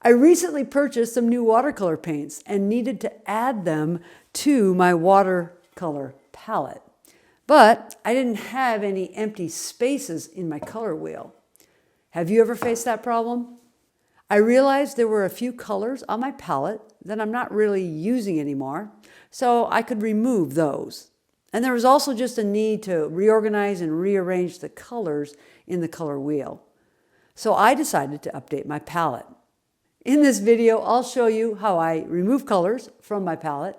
I recently purchased some new watercolor paints and needed to add them to my watercolor palette. But I didn't have any empty spaces in my color wheel. Have you ever faced that problem? I realized there were a few colors on my palette that I'm not really using anymore, so I could remove those. And there was also just a need to reorganize and rearrange the colors in the color wheel. So I decided to update my palette. In this video, I'll show you how I remove colors from my palette,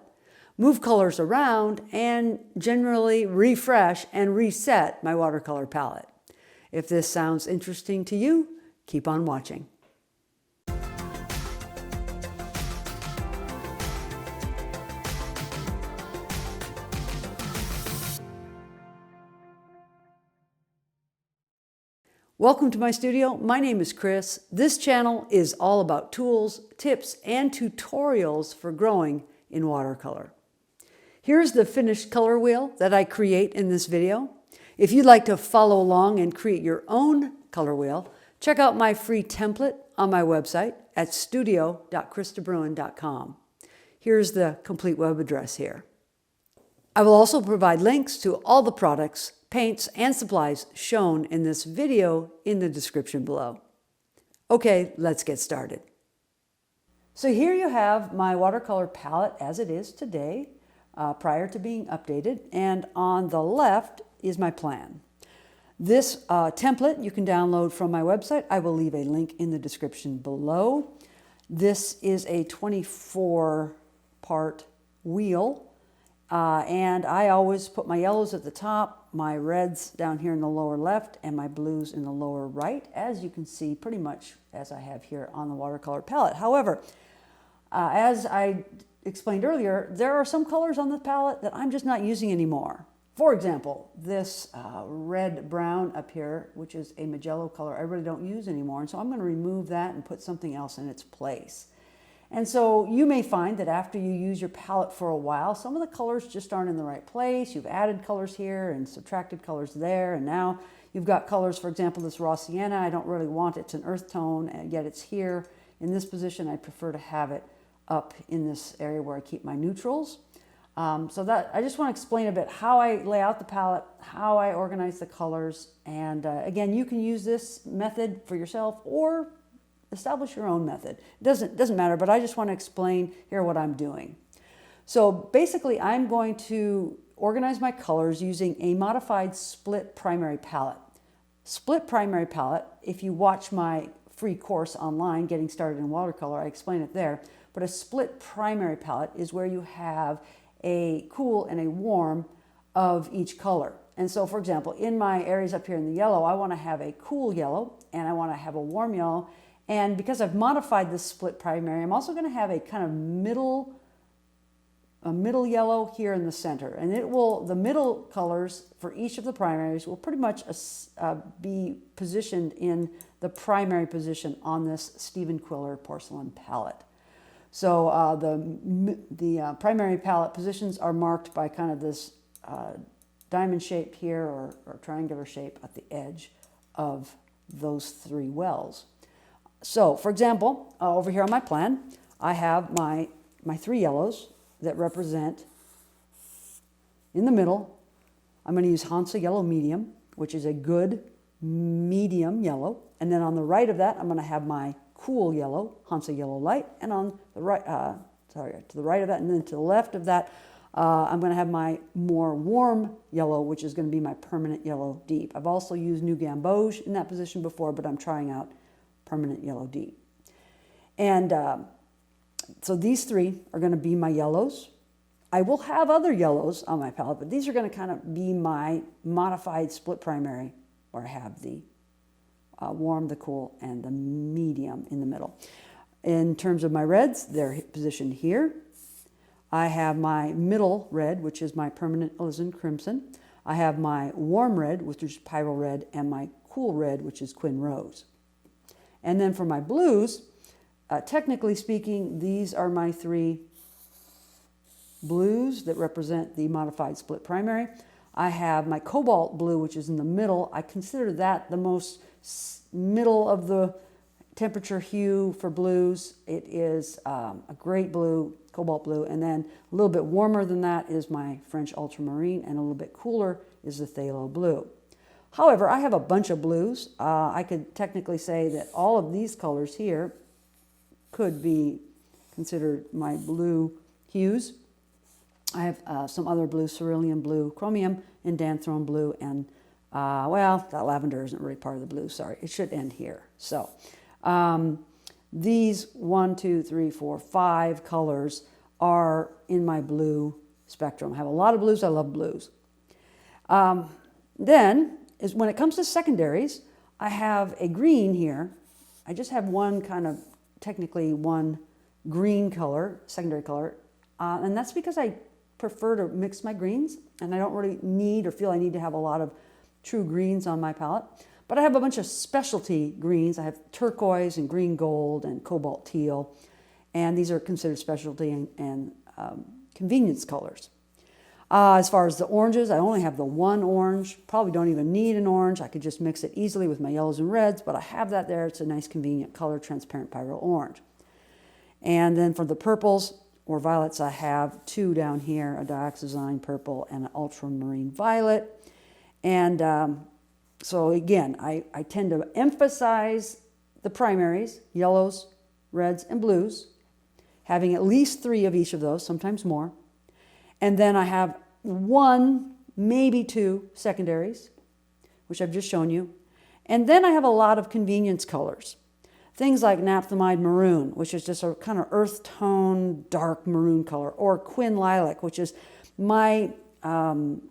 move colors around, and generally refresh and reset my watercolor palette. If this sounds interesting to you, keep on watching. Welcome to my studio. My name is Kris. This channel is all about tools, tips, and tutorials for growing in watercolor. Here's the finished color wheel that I create in this video. If you'd like to follow along and create your own color wheel, check out my free template on my website at studio.krisdebruine.com. Here's the complete web address here. I will also provide links to all the products, paints, and supplies shown in this video in the description below. Okay, let's get started. So here you have my watercolor palette as it is today, prior to being updated, and on the left is my plan. This template you can download from my website. I will leave a link in the description below. This is a 24-part wheel. And I always put my yellows at the top, my reds down here in the lower left, and my blues in the lower right, as you can see pretty much as I have here on the watercolor palette. However, as I explained earlier, there are some colors on the palette that I'm just not using anymore. For example, this red-brown up here, which is a Magello color, I really don't use anymore, and so I'm going to remove that and put something else in its place. And so you may find that after you use your palette for a while, some of the colors just aren't in the right place. You've added colors here and subtracted colors there, and now you've got colors, for example, this raw sienna. I don't really want it. It's an earth tone, and yet it's here. In this position, I prefer to have it up in this area where I keep my neutrals. So that I just want to explain a bit how I lay out the palette, how I organize the colors, and again, you can use this method for yourself or establish your own method. It doesn't matter, but I just want to explain here what I'm doing. So basically, I'm going to organize my colors using a modified split primary palette. Split primary palette, if you watch my free course online, Getting Started in Watercolor, I explain it there. But a split primary palette is where you have a cool and a warm of each color. And so, for example, in my areas up here in the yellow, I want to have a cool yellow and I want to have a warm yellow. And because I've modified this split primary, I'm also going to have a kind of middle yellow here in the center. And the middle colors for each of the primaries will pretty much be positioned in the primary position on this Stephen Quiller porcelain palette. So the primary palette positions are marked by kind of this diamond shape here or triangular shape at the edge of those three wells. So, for example, over here on my plan, I have my three yellows that represent, in the middle, I'm going to use Hansa Yellow Medium, which is a good medium yellow. And then on the right of that, I'm going to have my cool yellow, Hansa Yellow Light. And on the right, to the right of that, and then to the left of that, I'm going to have my more warm yellow, which is going to be my permanent yellow deep. I've also used New Gamboge in that position before, but I'm trying out permanent yellow deep. And so these three are going to be my yellows. I will have other yellows on my palette, but these are going to kind of be my modified split primary, where I have the warm, the cool, and the medium in the middle. In terms of my reds, they're positioned here. I have my middle red, which is my permanent alizarin crimson. I have my warm red, which is pyrrole red, and my cool red, which is quin rose. And then for my blues, technically speaking, these are my three blues that represent the modified split primary. I have my cobalt blue, which is in the middle. I consider that the most middle of the temperature hue for blues. It is a great blue, cobalt blue, and then a little bit warmer than that is my French ultramarine, and a little bit cooler is the phthalo blue. However, I have a bunch of blues. I could technically say that all of these colors here could be considered my blue hues. I have some other blue, cerulean blue, chromium, and danthrone blue, and well, that lavender isn't really part of the blue, sorry. It should end here. So these 1, 2, 3, 4, 5 colors are in my blue spectrum. I have a lot of blues. I love blues. Then, when it comes to secondaries, I have a green here. I just have one kind of, technically one green color, secondary color, and that's because I prefer to mix my greens, and I don't really need or feel I need to have a lot of true greens on my palette. But I have a bunch of specialty greens. I have turquoise and green gold and cobalt teal, and these are considered specialty and convenience colors. As far as the oranges, I only have the one orange. Probably don't even need an orange. I could just mix it easily with my yellows and reds, but I have that there. It's a nice convenient color, transparent pyrrole orange. And then for the purples or violets, I have two down here, a dioxazine purple and an ultramarine violet. And so again, I tend to emphasize the primaries, yellows, reds, and blues, having at least 3 of each of those, sometimes more. And then I have 1, maybe 2 secondaries, which I've just shown you. And then I have a lot of convenience colors. Things like naphthalide maroon, which is just a kind of earth tone, dark maroon color, or quin lilac, which is my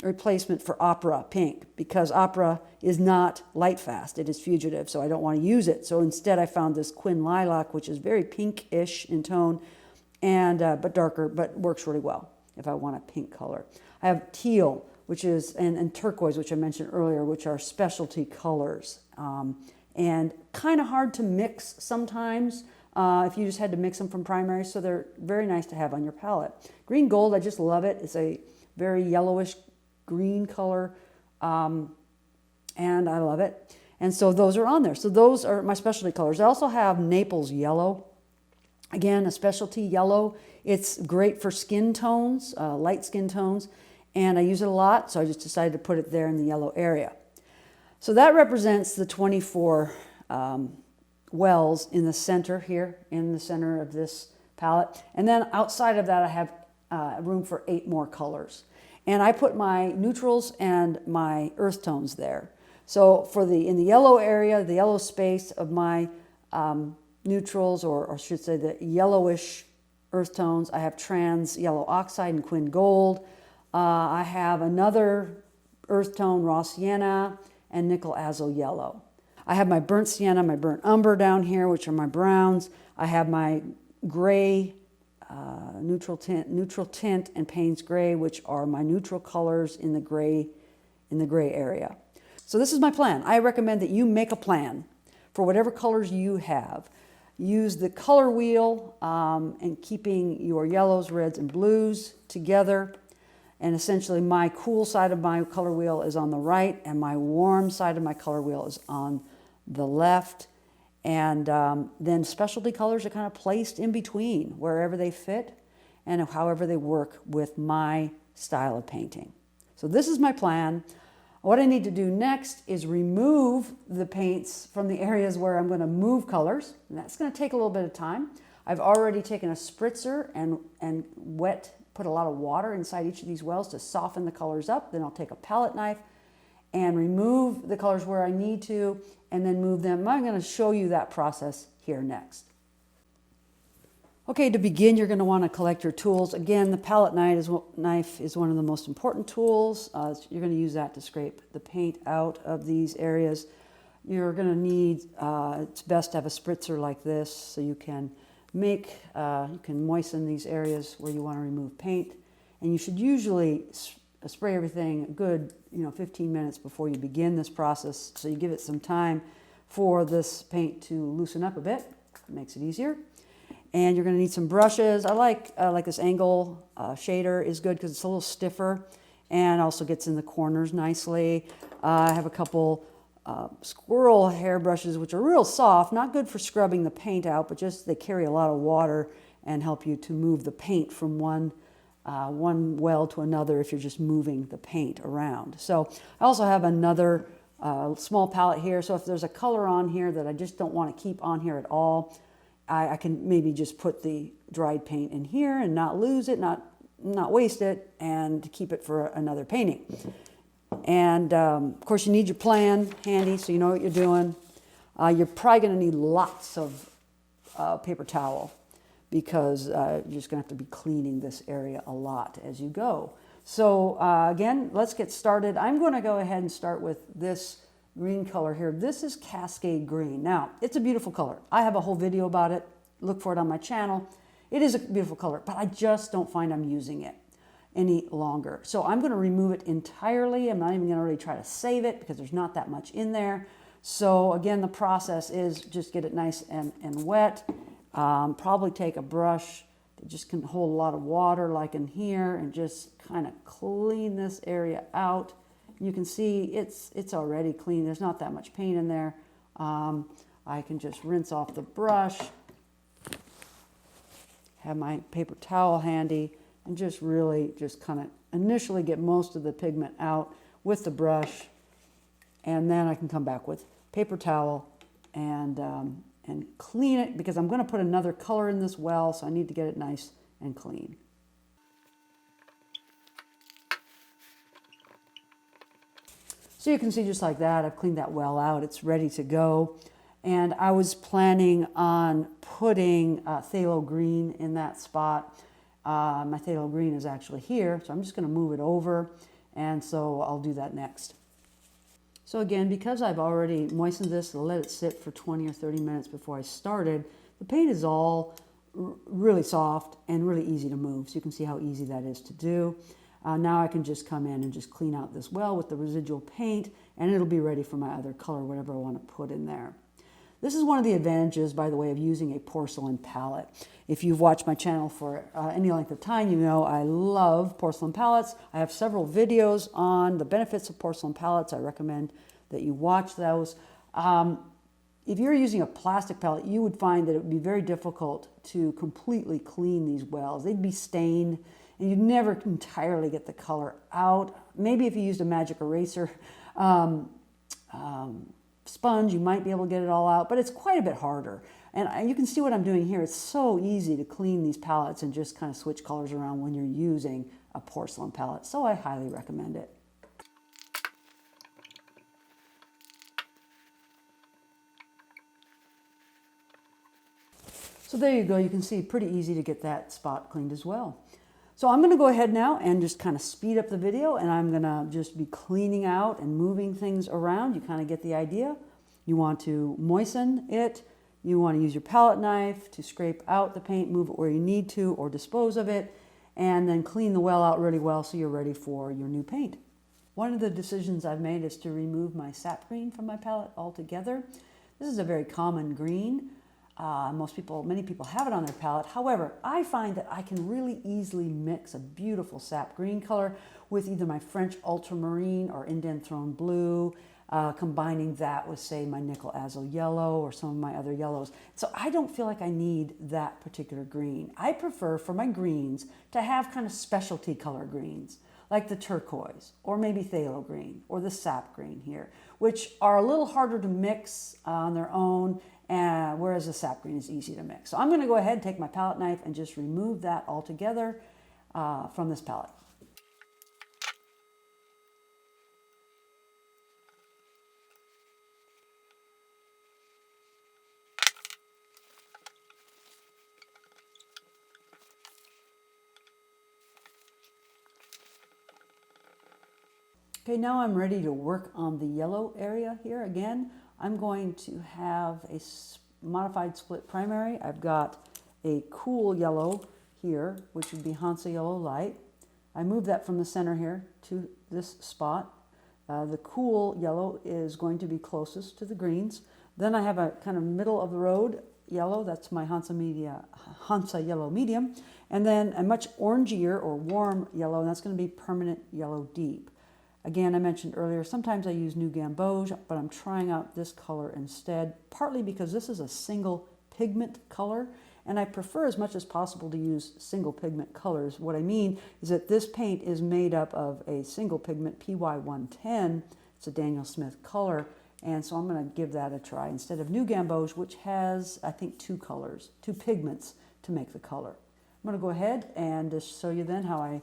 replacement for opera pink, because opera is not light fast, it is fugitive, so I don't want to use it. So instead I found this quin lilac, which is very pinkish in tone, and but darker, but works really well if I want a pink color. I have teal, which is, and turquoise, which I mentioned earlier, which are specialty colors, and kind of hard to mix sometimes if you just had to mix them from primary, so they're very nice to have on your palette. Green gold, I just love it. It's a very yellowish green color, and I love it. And so those are on there. So those are my specialty colors. I also have Naples yellow. Again, a specialty yellow. It's great for skin tones, light skin tones, and I use it a lot, so I just decided to put it there in the yellow area. So that represents the 24 wells in the center here, in the center of this palette. And then outside of that, I have room for 8 more colors. And I put my neutrals and my earth tones there. So for in the yellow area, the yellow space of my neutrals, or I should say the yellowish earth tones, I have trans yellow oxide and quin gold. I have another earth tone, raw sienna, and nickel azo yellow. I have my burnt sienna, my burnt umber down here, which are my browns. I have my gray, neutral tint, and Payne's gray, which are my neutral colors in the gray area. So this is my plan. I recommend that you make a plan for whatever colors you have. Use the color wheel and keeping your yellows, reds, and blues together. And essentially my cool side of my color wheel is on the right, and my warm side of my color wheel is on the left. And then specialty colors are kind of placed in between, wherever they fit and however they work with my style of painting. So this is my plan. What I need to do next is remove the paints from the areas where I'm going to move colors. And that's going to take a little bit of time. I've already taken a spritzer and put a lot of water inside each of these wells to soften the colors up. Then I'll take a palette knife and remove the colors where I need to, and then move them. I'm going to show you that process here next. Okay, to begin, you're going to want to collect your tools. Again, the palette knife is one of the most important tools. You're going to use that to scrape the paint out of these areas. You're going to need, it's best to have a spritzer like this so you can moisten these areas where you want to remove paint. And you should usually spray everything a good 15 minutes before you begin this process, so you give it some time for this paint to loosen up a bit. It makes it easier. And you're going to need some brushes. I like this angle shader is good because it's a little stiffer and also gets in the corners nicely. I have a couple squirrel hair brushes, which are real soft, not good for scrubbing the paint out, but just they carry a lot of water and help you to move the paint from one well to another if you're just moving the paint around. So I also have another small palette here. So if there's a color on here that I just don't want to keep on here at all, I can maybe just put the dried paint in here and not lose it, not waste it, and keep it for another painting. And of course you need your plan handy so you know what you're doing. You're probably going to need lots of paper towel because you're just going to have to be cleaning this area a lot as you go. So again, let's get started. I'm going to go ahead and start with this green color here. This is Cascade Green. Now, it's a beautiful color. I have a whole video about it. Look for it on my channel. It is a beautiful color, but I just don't find I'm using it any longer. So I'm going to remove it entirely. I'm not even going to really try to save it because there's not that much in there. So again, the process is just get it nice and wet. Probably take a brush that just can hold a lot of water like in here and just kind of clean this area out. You can see it's already clean. There's not that much paint in there. I can just rinse off the brush, have my paper towel handy, and just really just kind of initially get most of the pigment out with the brush, and then I can come back with paper towel and clean it because I'm going to put another color in this well, so I need to get it nice and clean. So you can see just like that, I've cleaned that well out. It's ready to go. And I was planning on putting phthalo green in that spot. My phthalo green is actually here, so I'm just going to move it over, and so I'll do that next. So again, because I've already moistened this and let it sit for 20 or 30 minutes before I started, the paint is all really soft and really easy to move. So you can see how easy that is to do. Now I can just come in and just clean out this well with the residual paint, and it'll be ready for my other color, whatever I want to put in there. This is one of the advantages, by the way, of using a porcelain palette. If you've watched my channel for any length of time, you know I love porcelain palettes. I have several videos on the benefits of porcelain palettes. I recommend that you watch those. If you're using a plastic palette, you would find that it would be very difficult to completely clean these wells. They'd be stained, and you'd never entirely get the color out. Maybe if you used a magic eraser, sponge, you might be able to get it all out, but it's quite a bit harder. And you can see what I'm doing here. It's so easy to clean these palettes and just kind of switch colors around when you're using a porcelain palette. So I highly recommend it. So there you go. You can see pretty easy to get that spot cleaned as well. So I'm going to go ahead now and just kind of speed up the video, and I'm going to just be cleaning out and moving things around. You kind of get the idea. You want to moisten it. You want to use your palette knife to scrape out the paint, move it where you need to, or dispose of it, and then clean the well out really well so you're ready for your new paint. One of the decisions I've made is to remove my sap green from my palette altogether. This is a very common green. Many people have it on their palette. However, I find that I can really easily mix a beautiful sap green color with either my French ultramarine or indanthrone blue, combining that with, say, my nickel azo yellow or some of my other yellows. So I don't feel like I need that particular green. I prefer for my greens to have kind of specialty color greens, like the turquoise, or maybe phthalo green, or the sap green here, which are a little harder to mix on their own, whereas the sap green is easy to mix. So I'm going to go ahead and take my palette knife and just remove that altogether from this palette. Okay, now I'm ready to work on the yellow area here again. I'm going to have a modified split primary. I've got a cool yellow here, which would be Hansa Yellow Light. I move that from the center here to this spot. The cool yellow is going to be closest to the greens. Then I have a kind of middle of the road yellow. That's my Hansa Yellow Medium. And then a much orangier or warm yellow, and that's going to be Permanent Yellow Deep. Again, I mentioned earlier, sometimes I use New Gamboge, but I'm trying out this color instead, partly because this is a single pigment color, and I prefer as much as possible to use single pigment colors. What I mean is that this paint is made up of a single pigment PY110. It's a Daniel Smith color, and so I'm going to give that a try instead of New Gamboge, which has, I think, two colors, two pigments to make the color. I'm going to go ahead and just show you then how I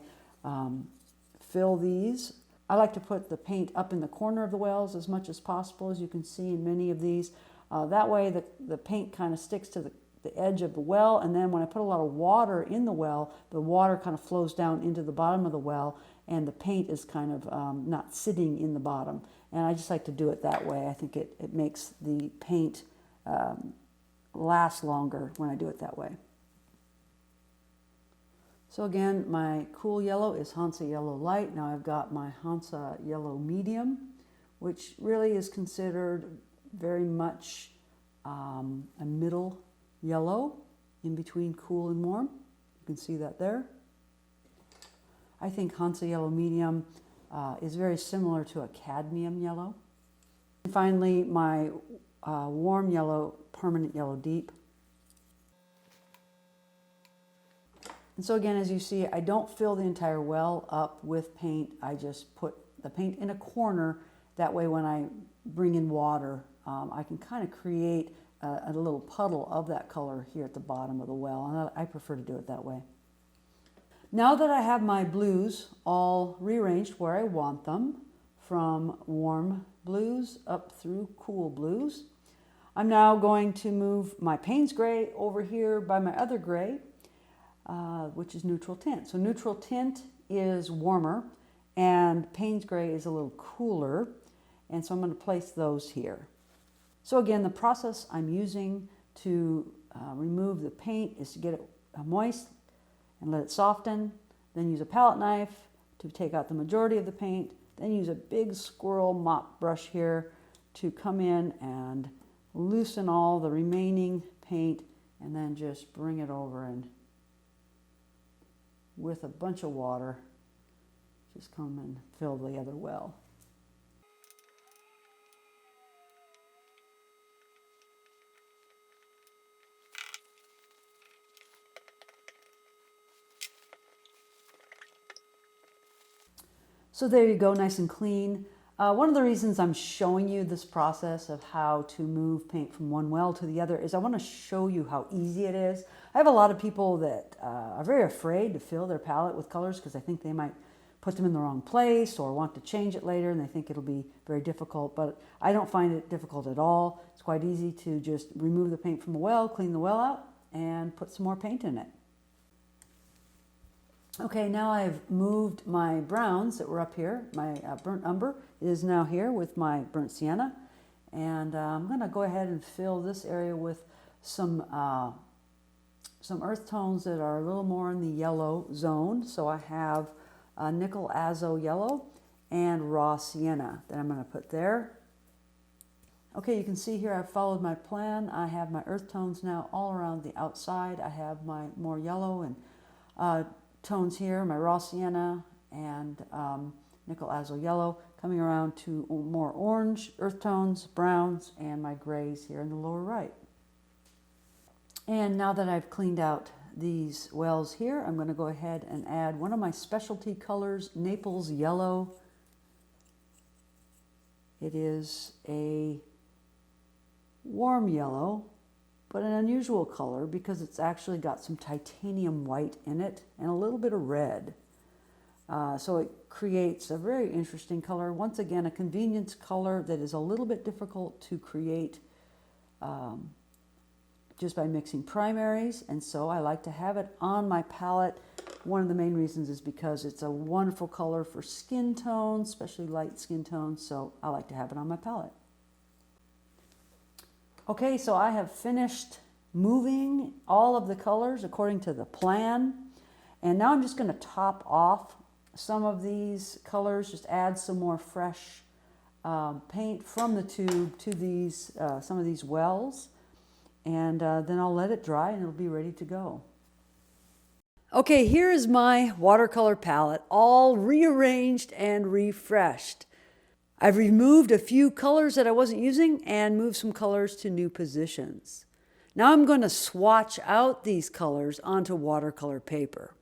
fill these. I like to put the paint up in the corner of the wells as much as possible, as you can see in many of these. That way the paint kind of sticks to the edge of the well, and then when I put a lot of water in the well, the water kind of flows down into the bottom of the well, and the paint is kind of not sitting in the bottom. And I just like to do it that way. I think it makes the paint last longer when I do it that way. So again, my cool yellow is Hansa Yellow Light. Now I've got my Hansa Yellow Medium, which really is considered very much a middle yellow in between cool and warm. You can see that there. I think Hansa Yellow Medium is very similar to a cadmium yellow. And finally, my warm yellow, Permanent Yellow Deep. And so again, as you see, I don't fill the entire well up with paint. I just put the paint in a corner. That way when I bring in water, I can kind of create a little puddle of that color here at the bottom of the well. And I prefer to do it that way. Now that I have my blues all rearranged where I want them, from warm blues up through cool blues, I'm now going to move my Payne's Gray over here by my other gray, which is neutral tint. So neutral tint is warmer and Payne's Gray is a little cooler. And so I'm going to place those here. So again, the process I'm using to remove the paint is to get it moist and let it soften, then use a palette knife to take out the majority of the paint, then use a big squirrel mop brush here to come in and loosen all the remaining paint, and then just bring it over and with a bunch of water, just come and fill the other well. So there you go, nice and clean. One of the reasons I'm showing you this process of how to move paint from one well to the other is I want to show you how easy it is. I have a lot of people that are very afraid to fill their palette with colors because they think they might put them in the wrong place or want to change it later, and they think it'll be very difficult, but I don't find it difficult at all. It's quite easy to just remove the paint from the well, clean the well out, and put some more paint in it. Okay, now I've moved my browns that were up here. My burnt umber is now here with my burnt sienna. And I'm going to go ahead and fill this area with some earth tones that are a little more in the yellow zone. So I have nickel azo yellow and raw sienna that I'm going to put there. Okay, you can see here I've followed my plan. I have my earth tones now all around the outside. I have my more yellow and tones here, my raw sienna and nickel azo yellow, coming around to more orange earth tones, browns, and my grays here in the lower right. And now that I've cleaned out these wells here, I'm going to go ahead and add one of my specialty colors, Naples Yellow. It is a warm yellow, but an unusual color because it's actually got some titanium white in it and a little bit of red. So it creates a very interesting color. Once again, a convenience color that is a little bit difficult to create just by mixing primaries, and so I like to have it on my palette. One of the main reasons is because it's a wonderful color for skin tones, especially light skin tones, so I like to have it on my palette. Okay, so I have finished moving all of the colors according to the plan. And now I'm just going to top off some of these colors, just add some more fresh paint from the tube to these some of these wells. And then I'll let it dry and it'll be ready to go. Okay, here is my watercolor palette, all rearranged and refreshed. I've removed a few colors that I wasn't using and moved some colors to new positions. Now I'm going to swatch out these colors onto watercolor paper.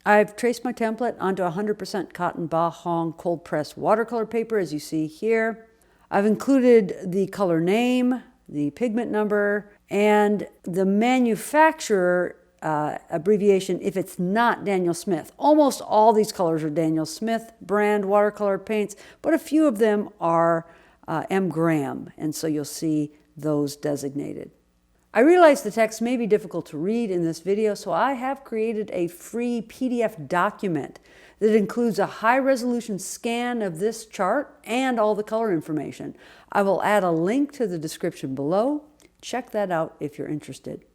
I've traced my template onto 100% cotton Ba Hong cold pressed watercolor paper, as you see here. I've included the color name, the pigment number, and the manufacturer abbreviation if it's not Daniel Smith. Almost all these colors are Daniel Smith brand watercolor paints, but a few of them are M. Graham, and so you'll see those designated. I realize the text may be difficult to read in this video, so I have created a free PDF document that includes a high-resolution scan of this chart and all the color information. I will add a link to the description below. Check that out if you're interested.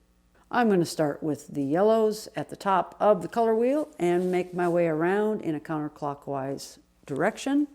I'm going to start with the yellows at the top of the color wheel and make my way around in a counterclockwise direction.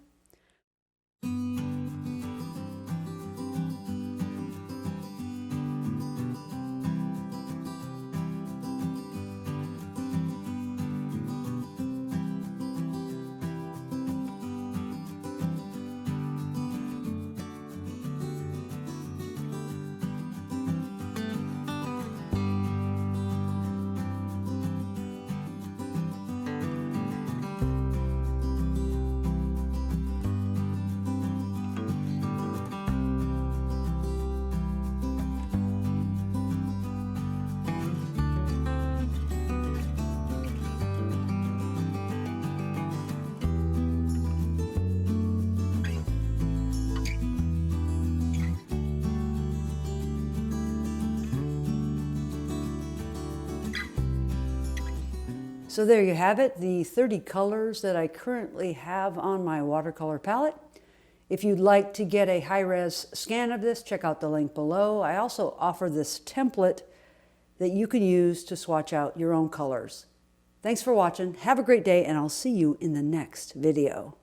So there you have it, the 30 colors that I currently have on my watercolor palette. If you'd like to get a high-res scan of this, check out the link below. I also offer this template that you can use to swatch out your own colors. Thanks for watching, have a great day, and I'll see you in the next video.